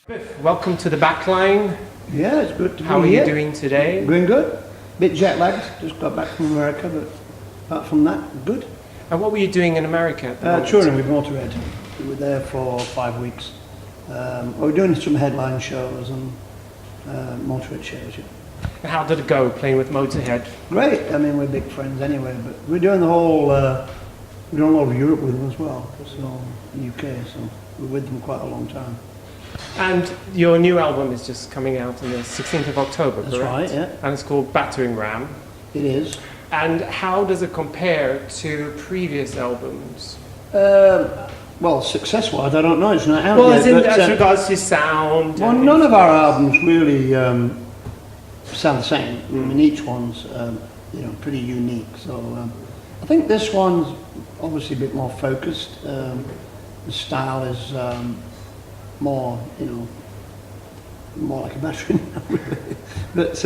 Biff, welcome to the Backline. Yeah, it's good to be here. How are you doing today? Doing good. Bit jet lagged, just got back from America, but apart from that, good. And what were you doing in America at the moment? Touring with Motorhead. We were there for 5 weeks. We were doing some headline shows and Motorhead shows. Yeah. And how did it go playing with Motorhead? Great. I mean, we're big friends anyway, but we're doing the whole, we're doing all over Europe with them as well, so the UK, so we're with them quite a long time. And your new album is just coming out on the 16th of October, That's correct? right, yeah. And it's called Battering Ram. It is. And how does it compare to previous albums? Well, success-wise, I don't know. It's not out Well, yet. as regards to sound. Well, none of our albums really sound the same. I mean, each one's pretty unique. So I think this one's obviously a bit more focused. The style is more, more like a battering ram. But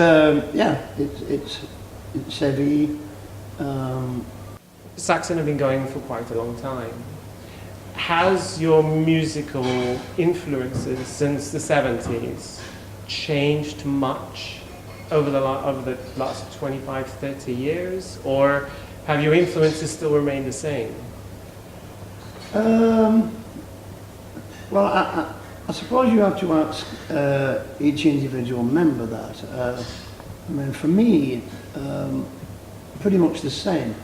yeah, it's heavy. Saxon have been going for quite a long time. Has your musical influences since the 70s changed much over the last 25, 30 years? Or have your influences still remained the same? Well, I suppose you have to ask each individual member that. I mean, for me, pretty much the same.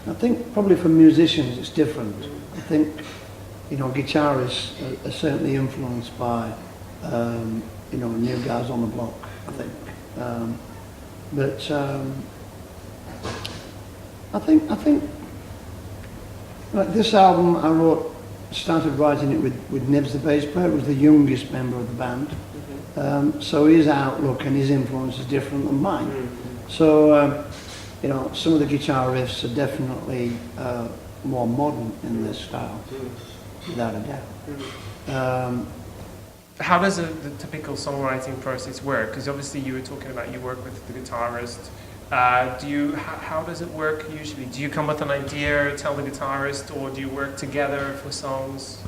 I think probably for musicians it's different. I think, guitarists are certainly influenced by, new guys on the block, I think. I think, like this album I started writing it with Nibs, the bass player, who was the youngest member of the band. So his outlook and his influence is different than mine. So, some of the guitar riffs are definitely more modern in this style, without a doubt. How does the typical songwriting process work? Because obviously you were talking about you work with the guitarist. How does it work usually? Do you come with an idea, tell the guitarist, or do you work together for songs?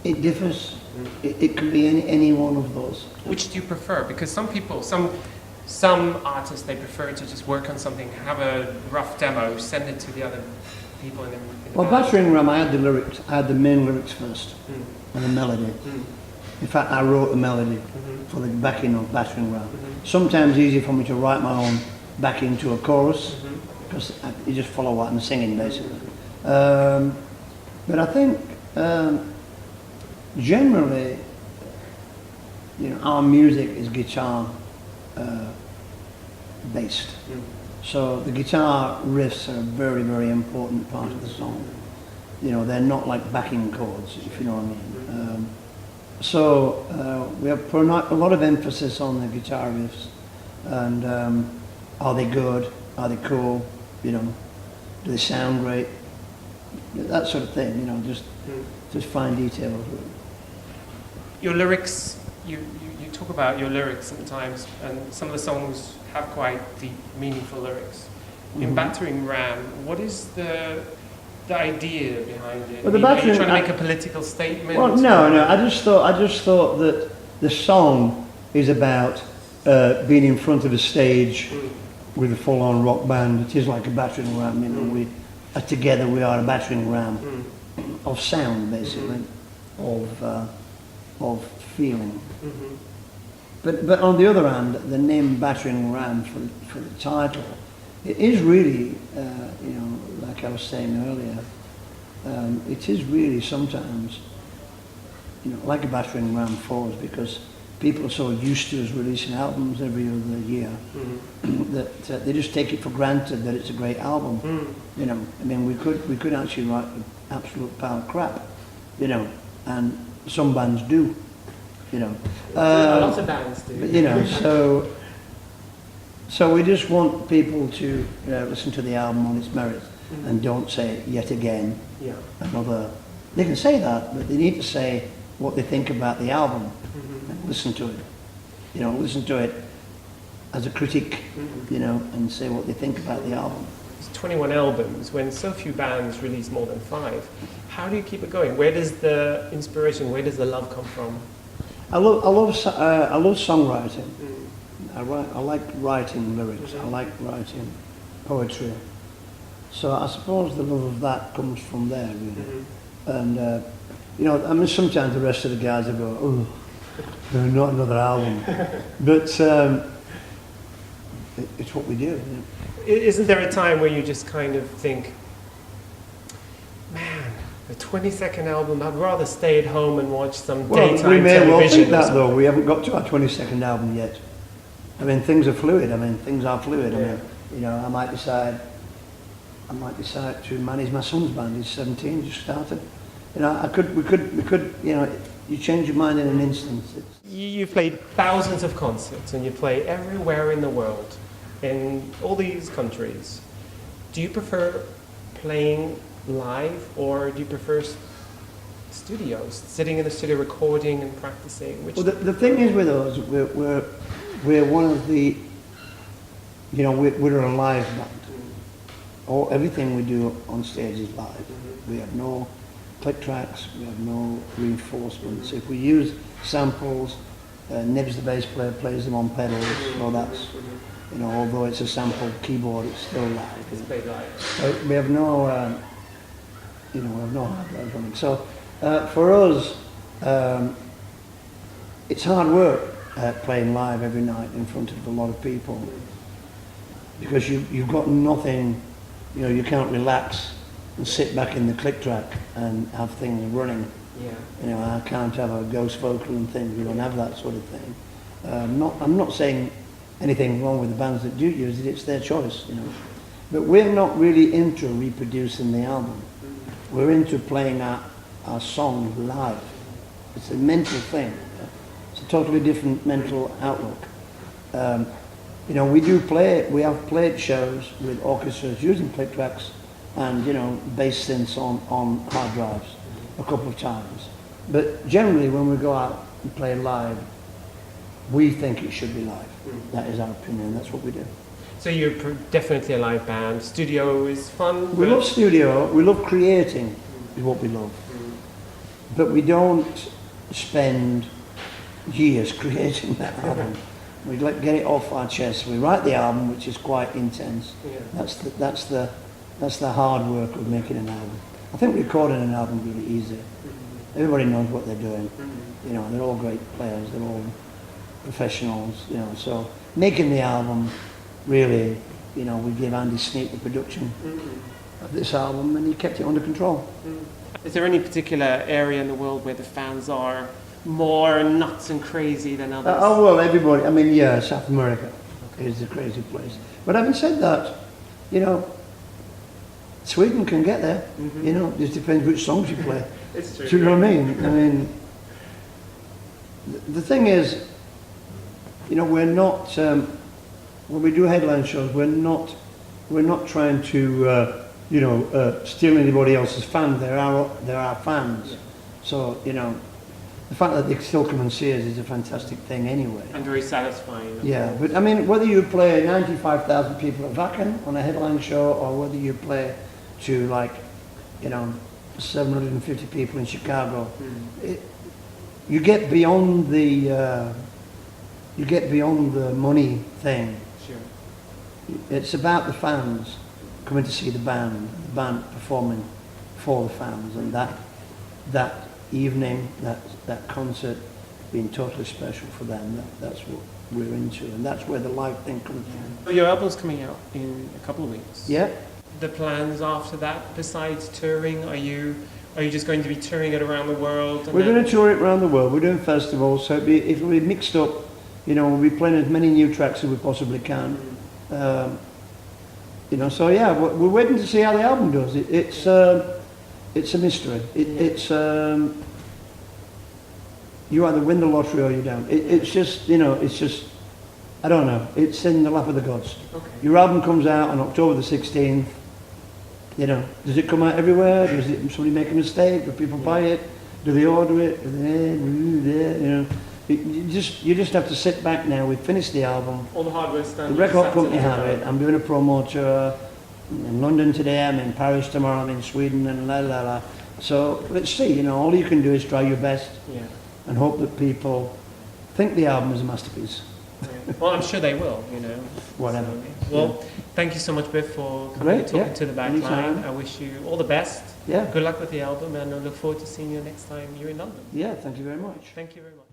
It differs. It could be any one of those. Which do you prefer? Because some artists, they prefer to just work on something, have a rough demo, send it to the other people in the Well, band. Battering Ram, I had the lyrics. I had the main lyrics first, and the melody. In fact, I wrote the melody for the backing of Battering Ram. Sometimes easy for me to write my own back into a chorus, because you just follow what I'm singing, basically. But I think, generally, our music is guitar based. So the guitar riffs are a very, very important part of the song. They're not like backing chords, if you know what I mean. So we have put a lot of emphasis on the guitar riffs, and are they good? Are they cool? Do they sound great? That sort of thing. Just fine details. Your lyrics, you talk about your lyrics sometimes, and some of the songs have quite deep, meaningful lyrics. In Battering Ram, what is the idea behind it? Well, are you trying to make a political statement? Well, no. I just thought that the song is about being in front of a stage with a full-on rock band. It is like a battering ram. We are together. We are a battering ram of sound, basically, of feeling. But on the other hand, the name Battering Ram for the title, it is really, like I was saying earlier, it is really sometimes, like a battering ram for us, because people are so used to us releasing albums every other year that they just take it for granted that it's a great album. I mean, we could actually write an absolute pile of crap, and some bands do. Lots of bands do. But, so we just want people to listen to the album on its merits and don't say yet again another. They can say that, but they need to say what they think about the album and listen to it. Listen to it as a critic, and say what they think about the album. It's 21 albums. When so few bands release more than 5, how do you keep it going? Where does the inspiration, where does the love come from? I love songwriting. I like writing lyrics. I like writing poetry. So I suppose the love of that comes from there, really. And you know, I mean, sometimes the rest of the guys will go, "Oh, there's not another album," but it's what we do. Isn't there a time where you just kind of think, man, the 22nd album, I'd rather stay at home and watch some daytime we may television? well think that, though. We haven't got to our 22nd album yet. I mean, things are fluid. I mean, things are fluid. I mean, you know, I might decide to manage my son's band. He's 17, just started. You know, we could, you know, you change your mind in an instant. You've played thousands of concerts and you play everywhere in the world, in all these countries. Do you prefer playing live or do you prefer studios, sitting in the studio recording and practicing? Well, the thing is with us, we're one of the, you know, we're a live band. Everything we do on stage is live. We have no click tracks, we have no reinforcements. If we use samples, Nibs, the bass player, plays them on pedals, so that's, you know, although it's a sampled keyboard, it's still live. It's played live. We have no, you know, we have no hard drive running. So for us, it's hard work playing live every night in front of a lot of people because you've got nothing. You know, you can't relax and sit back in the click track and have things running. Yeah. You know, I can't have a ghost vocal and things. We don't have that sort of thing. I'm not saying anything wrong with the bands that do use it. It's their choice, you know. But we're not really into reproducing the album. We're into playing our songs live. It's a mental thing. It's a totally different mental outlook. You know, we have played shows with orchestras using click tracks and, you know, bass synths on hard drives a couple of times. But generally when we go out and play live, we think it should be live. That is our opinion, that's what we do. So you're definitely a live band. Studio is fun? We love studio, we love creating is what we love. But we don't spend years creating that album. We get it off our chest. We write the album, which is quite intense. Yeah. That's the hard work of making an album. I think recording an album is really easy. Everybody knows what they're doing. You know, they're all great players. They're all professionals. You know, so making the album, really, you know, we give Andy Sneap the production of this album, and he kept it under control. Is there any particular area in the world where the fans are more nuts and crazy than others? Well, everybody. I mean, yeah, South America is a crazy place. But having said that, you know, Sweden can get there. You know, it just depends which songs you play. It's true. Do you know what I mean? I mean, the thing is, you know, we're not when we do headline shows, we're not trying to you know, steal anybody else's fans. They're our fans. Yeah. So, you know, the fact that they still come and see us is a fantastic thing anyway. And very satisfying. Yeah, but I mean, whether you play 95,000 people at Wacken on a headline show or whether you play to, like, you know, 750 people in Chicago, you get beyond the money thing. Sure. It's about the fans coming to see the band performing for the fans, and that evening, that concert being totally special for them. That's what we're into, and that's where the live thing comes from. Your album's coming out in a couple of weeks. Yeah. The plans after that, besides touring, are you just going to be touring it around the world? We're going to tour it around the world. We're doing festivals, so it'll be mixed up. You know, we'll be playing as many new tracks as we possibly can. You know, so yeah, we're waiting to see how the album does. It's a mystery. It's you either win the lottery or you don't. It's just, you know, it's just, I don't know. It's in the lap of the gods. Okay. Your album comes out on October the 16th. You know, does it come out everywhere? Does somebody make a mistake? Do people buy it? Do they order it? You know, you just have to sit back now. We've finished the album. All the hardware's done. The record company have it. I'm doing a promo tour in London today. I'm in Paris tomorrow. I'm in Sweden and la la la. So let's see. You know, all you can do is try your best. Yeah. and hope that people think the album is a masterpiece. Well, I'm sure they will, Whatever. So, well, thank you so much, Biff, for coming and talking to the Backline. Anytime. I wish you all the best. Yeah. Good luck with the album, and I look forward to seeing you next time you're in London. Yeah, thank you very much. Thank you very much.